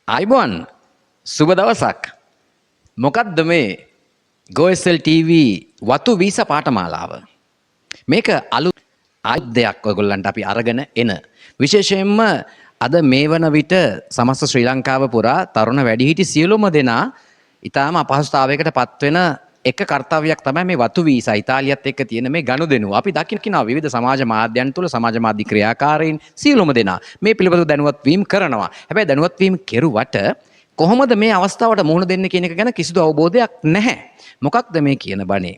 අයිබෝන් සුබ දවසක්. මොකක්ද මේ GoSL TV වතු වීසා පාඨමාලාව? මේක අලුත් ආයුධයක් ඔයගොල්ලන්ට අපි අරගෙන එන. විශේෂයෙන්ම අද මේ වන විට සමස්ත ශ්‍රී ලංකාව පුරා තරුණ වැඩිහිටි සියලුම දෙනා ඊටාම අපහසුතාවයකට පත්වෙන එක කර්තව්‍යයක් තමයි මේ වතු වීසා ඉතාලියත් එක්ක තියෙන මේ ගනුදෙනුව. අපි දකිනවා විවිධ සමාජ මාධ්‍යයන් තුළ සමාජ මාධ්‍ය ක්‍රියාකාරීන් සියලුම දෙනා මේ පිළිබඳව දැනුවත් වීම කරනවා. හැබැයි දැනුවත් වීම කෙරුවට කොහොමද මේ අවස්ථාවට මුහුණ දෙන්නේ කියන එක ගැන කිසිදු අවබෝධයක් නැහැ. මොකක්ද මේ කියන බණේ?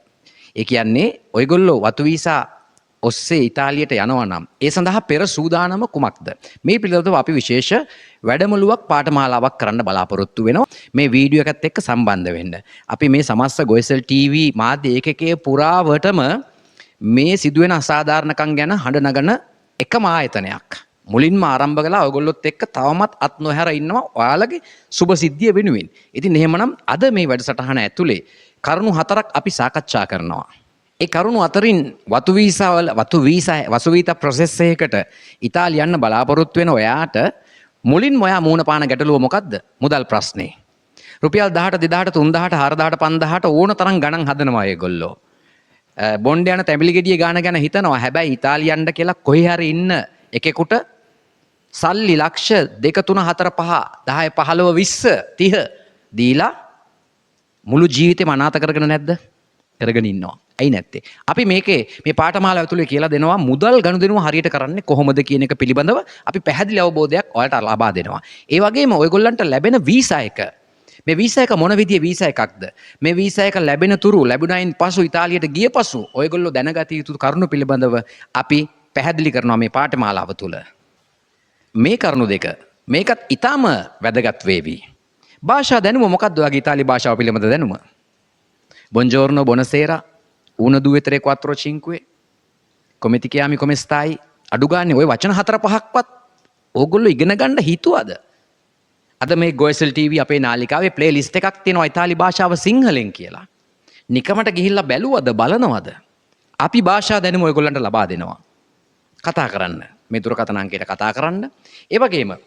ඒ කියන්නේ ඔයගොල්ලෝ වතු වීසා ඔස්සේ ඉතාලියට යනවා නම් ඒ සඳහා පෙර සූදානම කුමක්ද? මේ පිළිබඳව අපි විශේෂ වැඩමුළුවක් පාඨමාලාවක් කරන්න බලාපොරොත්තු වෙනවා. මේ වීඩියෝ එකත් එක්ක සම්බන්ධ වෙන්න. අපි මේ සමස්ත GoSL TV මාධ්‍ය ඒකකයේ පුරාවටම මේ සිදුවෙන අසාධාරණකම් ගැන හඬ නගන එකම ආයතනයක්. මුලින්ම ආරම්භ කළා ඔයගොල්ලොත් එක්ක තවමත් අත් නොහැර ඉන්නවා ඔයාලගේ සුබ සිද්ධිය වෙනුවෙන්. ඉතින් එහෙමනම් අද මේ වැඩසටහන ඇතුලේ කරුණු 4ක් අපි සාකච්ඡා කරනවා. ඒ කරුණු අතරින් වතු වීසා ප්‍රොසෙස් එකකට ඉතාලිය යන්න බලාපොරොත්තු වෙන ඔයාට මුලින්ම ඔයා මූණ පාන ගැටලුව මොකද්ද? මුදල් ප්‍රශ්නේ. රුපියල් 10ට 2000ට 3000ට 4000ට 5000ට ඕන තරම් ගණන් හදනවා ඒගොල්ලෝ. බොන්ඩ් යන තැඹිලි ගෙඩිය ගාන ගැන හිතනවා. හැබැයි ඉතාලිය යන්න කියලා කොහේ හරි ඉන්න එකෙකුට සල්ලි ලක්ෂ 2 3 4 5 10 15 20 30 දීලා මුළු ජීවිතේම අනාථ කරගෙන නැද්ද? කරගෙන ඉන්නවා. ඇයි නැත්තේ? අපි මේකේ මේ පාඨමාලාව ඇතුලේ කියලා දෙනවා මුදල් ගනුදෙනුව හරියට කරන්නේ කොහොමද කියන එක පිළිබඳව අපි පැහැදිලි අවබෝධයක් ඔයාලට ලබා දෙනවා. ඒ වගේම ඔයගොල්ලන්ට ලැබෙන වීසා එක මේ වීසා එක මොන විදිහේ වීසා එකක්ද? මේ වීසා එක ලැබෙන තුරු ලැබුණයින් පසු ඉතාලියට ගිය පසු ඔයගොල්ලෝ දැනගත යුතු කරුණු පිළිබඳව අපි පැහැදිලි කරනවා මේ පාඨමාලාව තුල. මේ කරුණු දෙක මේකත් ඊටාම වැදගත් වේවි. භාෂා දැනුම මොකක්ද ඔයගේ ඉතාලි භාෂාව පිළිබඳ දැනුම? Buongiorno, buonasera, 1, 2, 3, 4, 5, come ti chiami, come stai? අඩු ගානේ ওই වචන 4-5ක්වත් ඕගොල්ලෝ ඉගෙන ගන්න හිතුවද? අද මේ GoSL TV අපේ නාලිකාවේ ප්ලේලිස්ට් එකක් තියෙනවා ඉතාලි භාෂාව සිංහලෙන් කියලා. නිකමට ගිහිල්ලා බැලුවද බලනවද? අපි භාෂා දැනුම ඔයගොල්ලන්ට ලබා දෙනවා. කතා කරන්න. මේ දුරකථන අංකයට කතා කරන්න. ඒ වගේම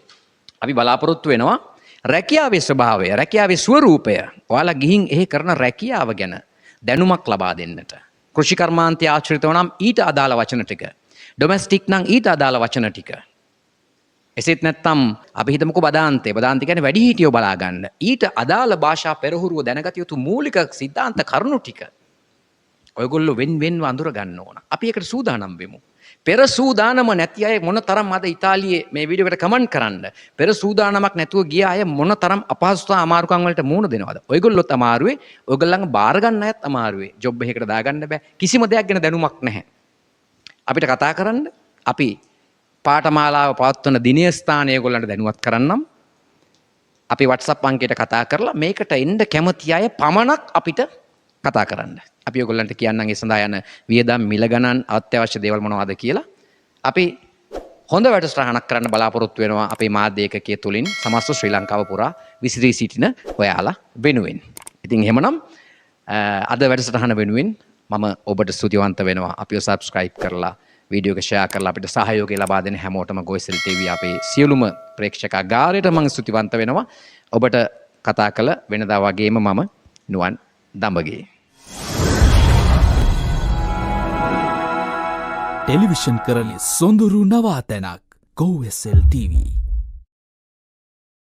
අපි බලාපොරොත්තු වෙනවා රැකියාවේ ස්වභාවය, රැකියාවේ ස්වරූපය, ඔයාලා ගිහින් එහි කරන රැකියාව ගැන දැනුමක් ලබා දෙන්නට. කෘෂි කර්මාන්තය ආශ්‍රිතව නම් ඊට අදාළ වචන ටික, ඩොමෙස්ටික් නම් ඊට අදාළ වචන ටික. එසේත් නැත්නම් අපි හිතමුකෝ බදාන්තය. බදාන්තය කියන්නේ වැඩිහිටියෝ බලා ගන්න. ඊට අදාළ භාෂා පෙරහුරුව දැනගත යුතු මූලික සිද්ධාන්ත කරුණු ටික ඔයගොල්ලෝ වෙන්වෙන්ව අඳුර ගන්න ඕන. අපි ඒකට සූදානම් වෙමු. පෙර සූදානම නැති අය මොන තරම් අද ඉතාලියේ මේ වීඩියෝ එකට කමෙන්ට් කරන්න. පෙර සූදානමක් නැතුව ගිය අය මොන තරම් අපහසුතා අමාරුකම් වලට මුහුණ දෙනවද? ඔයගොල්ලොත් අමාරුවේ, ඔයගොල්ලන්ගේ බාර ගන්න අයත් අමාරුවේ. ජොබ් එකකට දාගන්න බෑ. කිසිම දෙයක් ගැන දැනුමක් නැහැ. අපිට කතා කරන්න අපි පාඨමාලාව පවත්වන දිනය ස්ථානය ඔයගොල්ලන්ට දැනුවත් කරන්නම්. අපි WhatsApp අංකයට කතා කරලා මේකට එන්න කැමති අය පමණක් අපිට කතා කරන්න. අපි ඔයගොල්ලන්ට කියන්නම් ඒ සඳහා යන වියදම් මිල ගණන් අත්‍යවශ්‍ය දේවල් මොනවද කියලා. අපි හොඳ වැඩසටහනක් කරන්න බලාපොරොත්තු වෙනවා අපේ මාධ්‍ය ඒකකයේ තුලින් සමස්ත ශ්‍රී ලංකාව පුරා විසිරී සිටින ඔයාලා වෙනුවෙන්. ඉතින් එහෙමනම් අද වැඩසටහන වෙනුවෙන් මම ඔබට ස්තුතිවන්ත වෙනවා. අපිව subscribe කරලා වීඩියෝ එක share කරලා අපිට සහයෝගය ලබා දෙන හැමෝටම GoSL TV අපේ සියලුම ප්‍රේක්ෂකාගාරයට මම ස්තුතිවන්ත වෙනවා. ඔබට කතා කළ වෙනදා වගේම මම නුවන් දඹගේ. ටෙලිවිෂන් කරලි සොඳුරු නවාතැනක් GoSL TV.